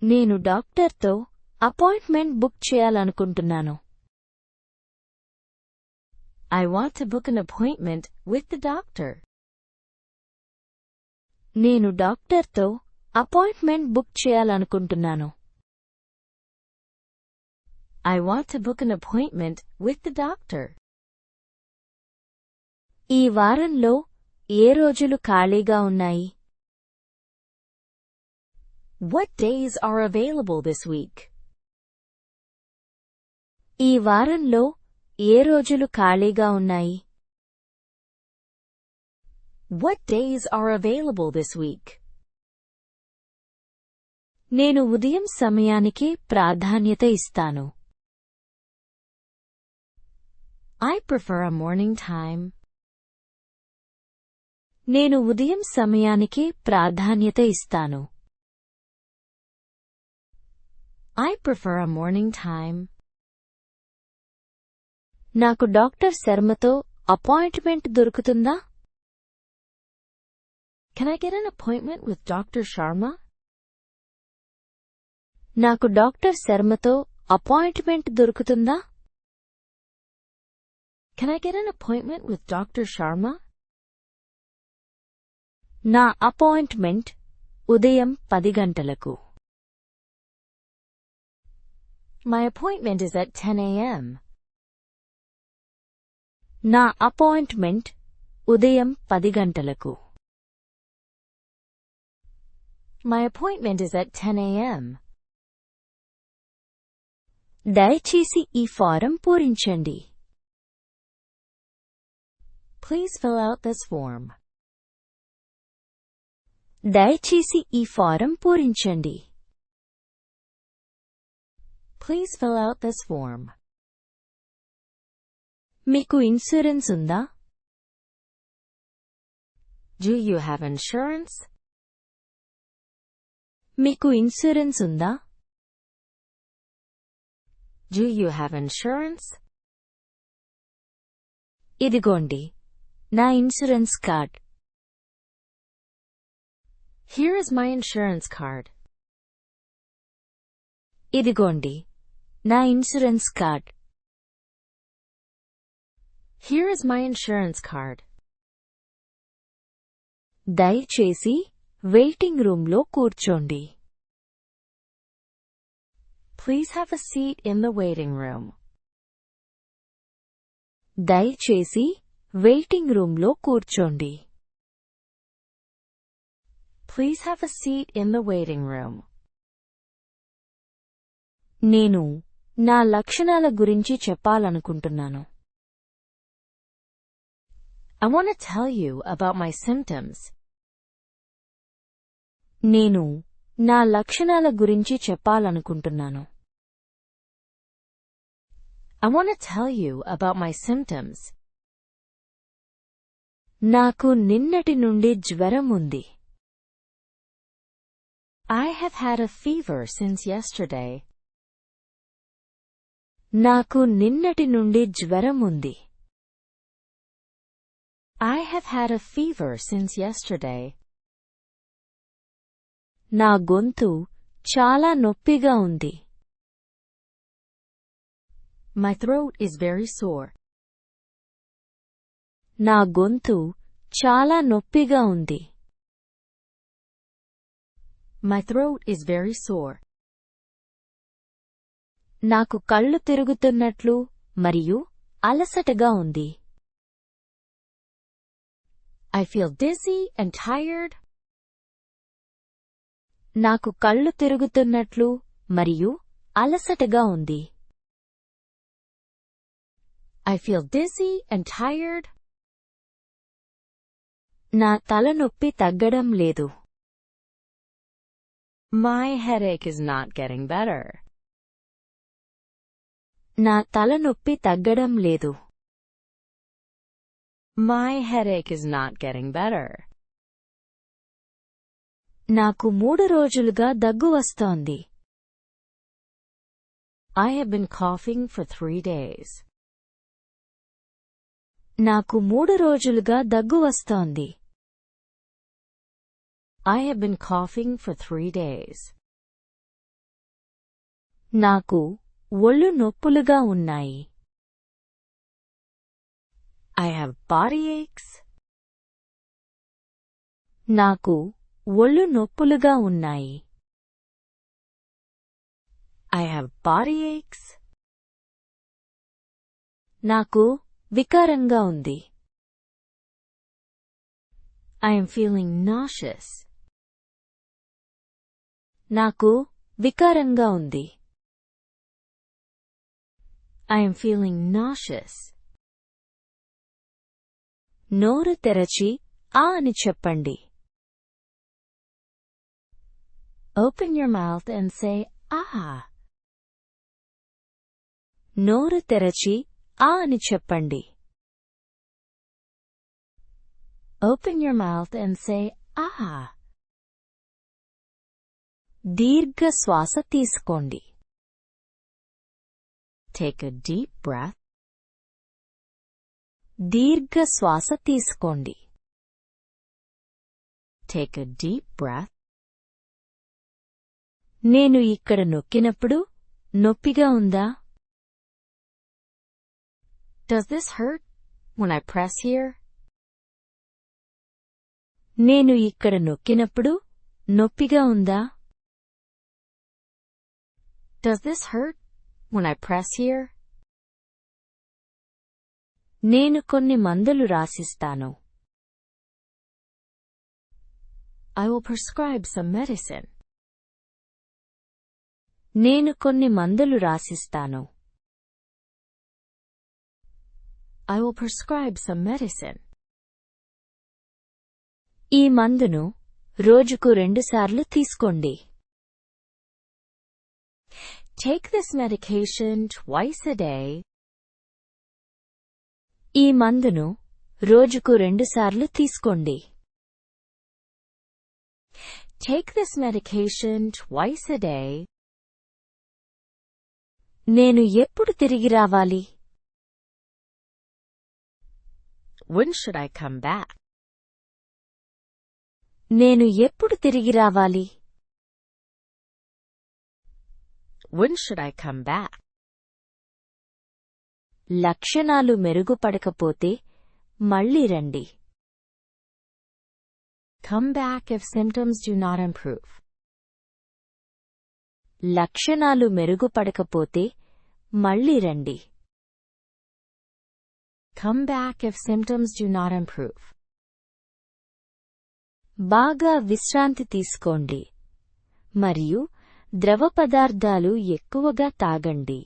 నేను డాక్టర్తో appointment book చేయాలనుకుంటున్నాను. I want to book an appointment with the doctor. నేను డాక్టర్తో అపాయింట్మెంట్ బుక్ చేయాలనుకుంటున్నాను. I want to book an appointment with the doctor. ఈ వారంలో ఏ రోజులు ఖాళీగా ఉన్నాయి? What days are available this week? ఈ వారంలో ఏ రోజులు ఖాళీగా ఉన్నాయి? What days are available this week? నేను ఉదయం సమయానికి ప్రాధాన్యత ఇస్తాను. I prefer a morning time. నేను ఉదయం సమయానికి ప్రాధాన్యత ఇస్తాను. I prefer a morning time. నాకు డాక్టర్ శర్మతో అపాయింట్మెంట్ దొరుకుతుందా? Can I get an appointment with Dr. Sharma? నాకు డాక్టర్ శర్మతో అపాయింట్మెంట్ దొరుకుతుందా? Can I get an appointment with Dr. Sharma? నా అపాయింట్మెంట్ ఉదయం 10 గంటలకు. My appointment is at 10 a.m. నా appointment ఉదయం 10 గంటలకు. My appointment is at 10 a.m. దయచేసి ఈ ఫారం పూరించండి. Please fill out this form. దయచేసి ఈ ఫారం పూరించండి. Please fill out this form. మీకు ఇన్సూరెన్స్ ఉందా? Do you have insurance? మీకు ఇన్సూరెన్స్ ఉందా? Do you have insurance? ఇదిగోండి నా insurance card. Here is my insurance card. ఇదిగోండి నా insurance card. Here is my insurance card. దయచేసి వెయిటింగ్ రూమ్లో కూర్చోండి. Please have a seat in the waiting room. దయచేసి వెయిటింగ్ రూమ్లో కూర్చోండి. Please have a seat in the waiting room. నేను నా లక్షణాల గురించి చెప్పాలనుకుంటున్నాను. I want to tell you about my symptoms. నేను నా లక్షణాల గురించి చెప్పాలనుకుంటున్నాను. I want to tell you about my symptoms. నాకు నిన్నటి నుండి జ్వరం ఉంది. I have had a fever since yesterday. నాకు నిన్నటి నుండి జ్వరం ఉంది. I have had a fever since yesterday. నా గొంతు చాలా నొప్పిగా ఉంది. My throat is very sore. నా గొంతు చాలా నొప్పిగా ఉంది. My throat is very sore. నాకు కళ్ళు తిరుగుతున్నట్లు మరియు అలసటగా ఉంది. I feel dizzy and tired. నాకు కళ్ళు తిరుగుతున్నట్లు మరియు అలసటగా ఉంది. I feel dizzy and tired. నా తలనొప్పి తగ్గడం లేదు. My headache is not getting better. నా తలనొప్పి తగ్గడం లేదు. My headache is not getting better. నాకు 3 రోజులుగా దగ్గు వస్తోంది. I have been coughing for 3 days. నాకు 3 రోజులుగా దగ్గు వస్తోంది. I have been coughing for 3 days. నాకు ఒళ్ళు నొప్పులుగా ఉన్నాయి. I have body aches. నాకు ఒళ్ళు నొప్పులుగా ఉన్నాయి. I have body aches. నాకు వికారంగా ఉంది. I am feeling nauseous. నాకు వికారంగా ఉంది. I am feeling nauseous. నోరు తెరచి ఆ అని చెప్పండి. Open your mouth and say, ah. నోరు తెరచి ఆ అని చెప్పండి. Open your mouth and say, ah. దీర్ఘ శ్వాస తీసుకోండి. Take a deep breath. దీర్ఘ శ్వాస తీసుకోండి. Take a deep breath. నేను ఇక్కడ నొక్కినప్పుడు నొప్పిగా ఉందా? Does this hurt when I press here? నేను ఇక్కడ నొక్కినప్పుడు నొప్పిగా ఉందా? Does this hurt when I press here? నేను కొన్ని మందులు రాసిస్తాను. I will prescribe some medicine. నేను కొన్ని మందులు రాసిస్తాను. I will prescribe some medicine. ఈ మందును రోజుకు 2 సార్లు తీసుకోండి. Take this medication twice a day. ఈ మందును రోజుకు 2 సార్లు తీసుకోండి. Take this medication twice a day. నేను ఎప్పుడు తిరిగి రావాలి? When should I come back? నేను ఎప్పుడు తిరిగి రావాలి? When should I come back? లక్షణాలు మెరుగుపడకపోతే మళ్ళీ రండి. Come back if symptoms do not improve. లక్షణాలు మెరుగుపడకపోతే మళ్ళీ రండి. Come back if symptoms do not improve. బాగా విశ్రాంతి తీసుకోండి మరియు ద్రవ పదార్థాలు ఎక్కువగా తాగండి.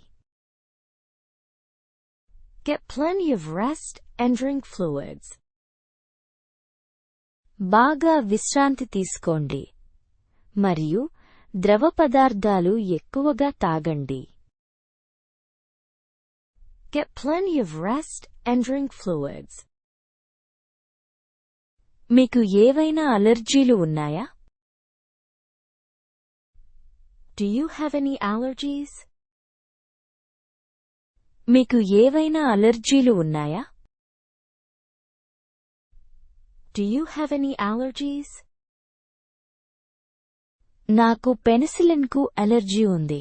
Get plenty of rest and drink fluids. బాగా విశ్రాంతి తీసుకోండి మరియు ద్రవ పదార్థాలు ఎక్కువగా తాగండి. Get plenty of rest and drink fluids. మీకు ఏవైనా అలెర్జీలు ఉన్నాయా? Do you have any allergies? మీకు ఏవైనా అలెర్జీలు ఉన్నాయా? Do you have any allergies? నాకు పెనిసిలిన్కు అలెర్జీ ఉంది.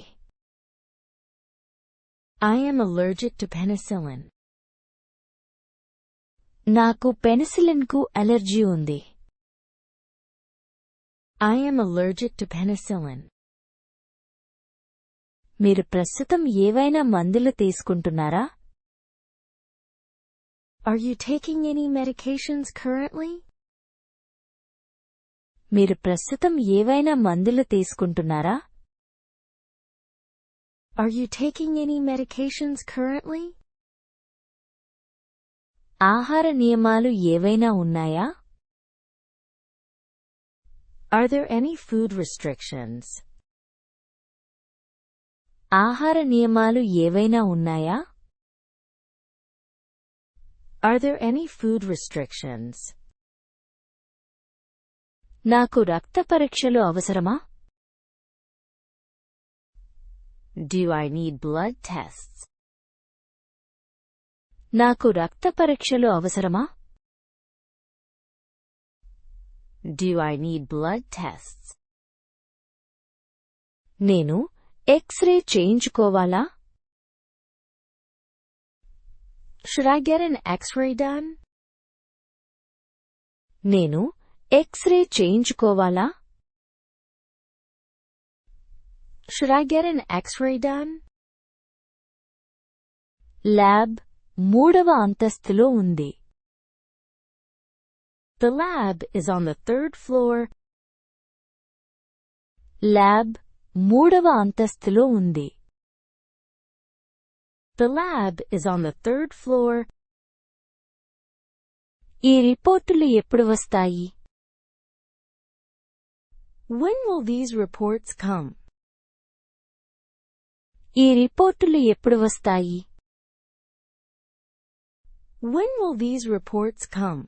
I am allergic to penicillin. నాకు పెనిసిలిన్కు అలెర్జీ ఉంది. I am allergic to penicillin. మీరు ప్రస్తుతం ఏవైనా మందులు తీసుకుంటున్నారా? Are you taking any medications currently? మీరు ప్రస్తుతం ఏవైనా మందులు తీసుకుంటున్నారా? Are you taking any medications currently? ఆహార నియమాలు ఏవైనా ఉన్నాయా? Are there any food restrictions? ఆహార నియమాలు ఏవైనా ఉన్నాయా? Are there any food restrictions? నాకు రక్త పరీక్షలు అవసరమా? Do I need blood tests? నాకు రక్త పరీక్షలు అవసరమా? Do I need blood tests? నేను ఎక్స్రే చేయించుకోవాలా? Should I get an X-ray done? నేను ఎక్స్రే చేయించుకోవాలా? Should I get an X-ray done? Lab 3వ అంతస్తులో ఉంది. The lab is on the 3rd floor. Lab 3వ అంతస్తులో ఉంది. The lab is on the 3rd floor. ఈ రిపోర్టులు ఎప్పుడు వస్తాయి? When will these reports come? ఈ రిపోర్టులు ఎప్పుడు వస్తాయి? When will these reports come?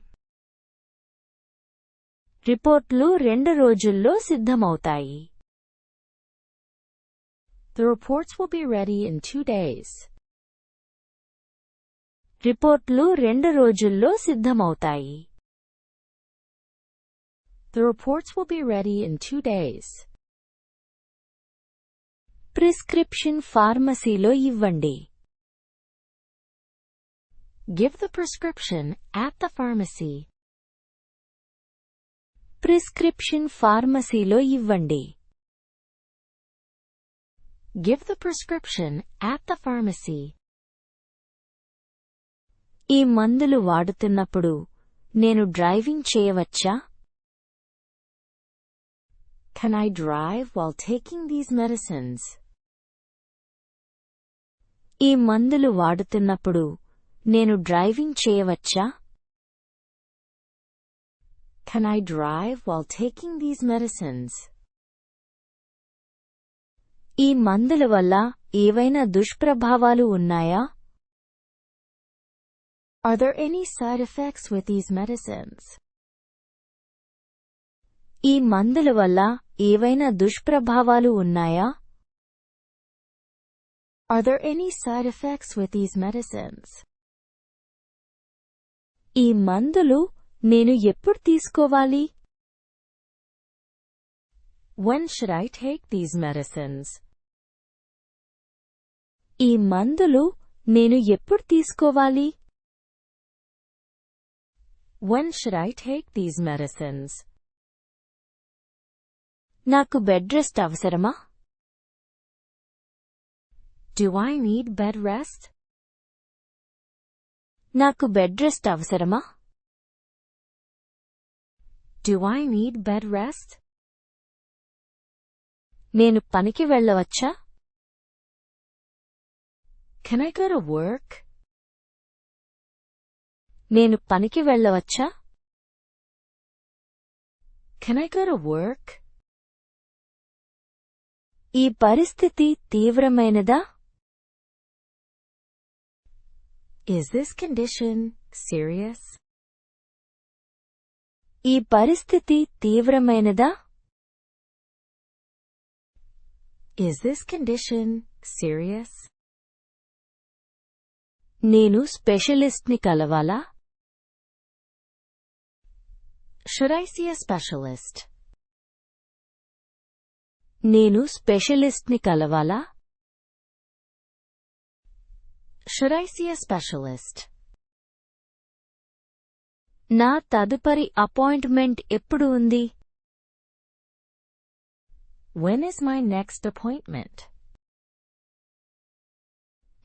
రిపోర్ట్లు 2 రోజుల్లో సిద్ధమవుతాయి. The reports will be ready in 2 days. రిపోర్ట్లు 2 రోజుల్లో సిద్ధమవుతాయి. The reports will be ready in 2 days. Prescription ఫార్మసీలో ఇవ్వండి. Give the prescription at the pharmacy. Prescription ఫార్మసీలో ఇవ్వండి. Give the prescription at the pharmacy. ఈ మందులు వాడుతున్నప్పుడు నేను డ్రైవింగ్ చేయవచ్చా? Can I drive while taking these medicines? ఈ మందులు వాడుతున్నప్పుడు నేను డ్రైవింగ్ చేయవచ్చా? Can I drive while taking these medicines? ఈ మందుల వల్ల ఏవైనా దుష్ప్రభావాలు ఉన్నాయా? Are there any side effects with these medicines? ఈ మందుల వల్ల ఏవైనా దుష్ప్రభావాలు ఉన్నాయా? Are there any side effects with these medicines? ఈ మందులు నేను ఎప్పుడు తీసుకోవాలి? When should I take these medicines? ఈ మందులు నేను ఎప్పుడు తీసుకోవాలి? When should I take these medicines? నాకు బెడ్ రెస్ట్ అవసరమా? Do I need bed rest? నాకు బెడ్ రెస్ట్ అవసరమా? Do I need bed rest? నేను పనికి వెళ్ళవచ్చా? Can I go to work? నేను పనికి వెళ్ళవచ్చా? Can I go to work? ఈ పరిస్థితి తీవ్రమైనదా? Is this condition serious? ఈ పరిస్థితి తీవ్రమైనదా? Is this condition serious? నేను స్పెషలిస్ట్ని కలవాలా? Should I see a specialist? నేను స్పెషలిస్ట్ని కలవాలా? Should I see a specialist? నా తదుపరి అపాయింట్మెంట్ ఎప్పుడు ఉంది? When is my next appointment?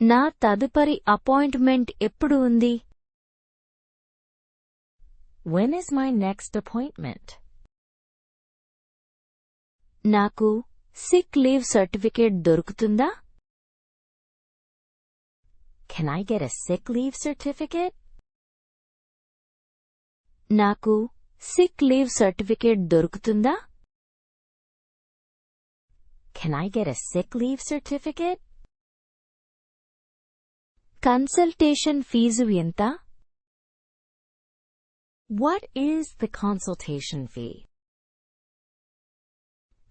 నా తదుపరి అపాయింట్మెంట్ ఎప్పుడు ఉంది? When is my next appointment? నాకు సిక్ లీవ్ సర్టిఫికేట్ దొరుకుతుందా? Can I get a sick leave certificate? నాకు సిక్ లీవ్ సర్టిఫికేట్ దొరుకుతుందా? Can I get a sick leave certificate? Consultation fee ఎంత? What is the consultation fee?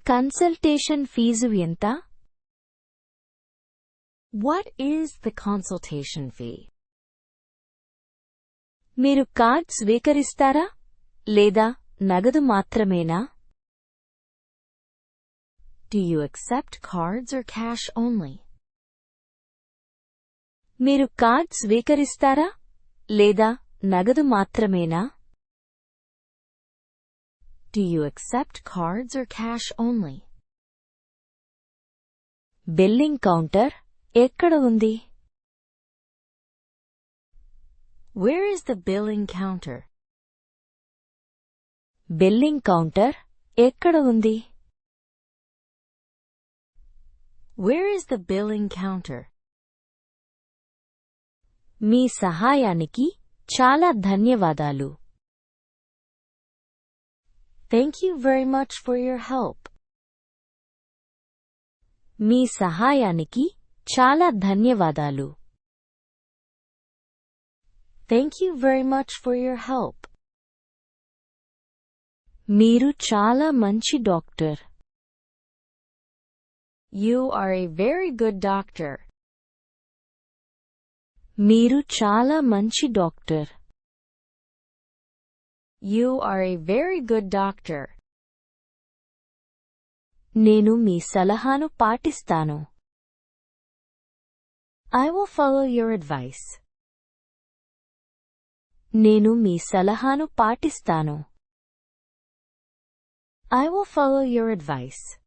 కన్సల్టేషన్ fee ఎంత? What is the consultation fee? మీరు card స్వీకరిస్తారా లేదా నగదు మాత్రమేనా? Do you accept cards or cash only? మీరు కార్డ్ స్వీకరిస్తారా లేదా నగదు మాత్రమేనా? Do you accept cards or cash only? Billing counter ఎక్కడ ఉంది? Where is the billing counter? Billing counter ఎక్కడ ఉంది? Where is the billing counter? మీ సహాయానికి చాలా ధన్యవాదాలు. Thank you very much for your help. మీ సహాయానికి చాలా ధన్యవాదాలు. Thank you very much for your help. మీరు చాలా మంచి doctor. You are a very good doctor. మీరు చాలా మంచి doctor. You are a very good doctor. నేను మీ సలహాను పాటిస్తాను. I will follow your advice. నేను మీ సలహాను పాటిస్తాను. I will follow your advice.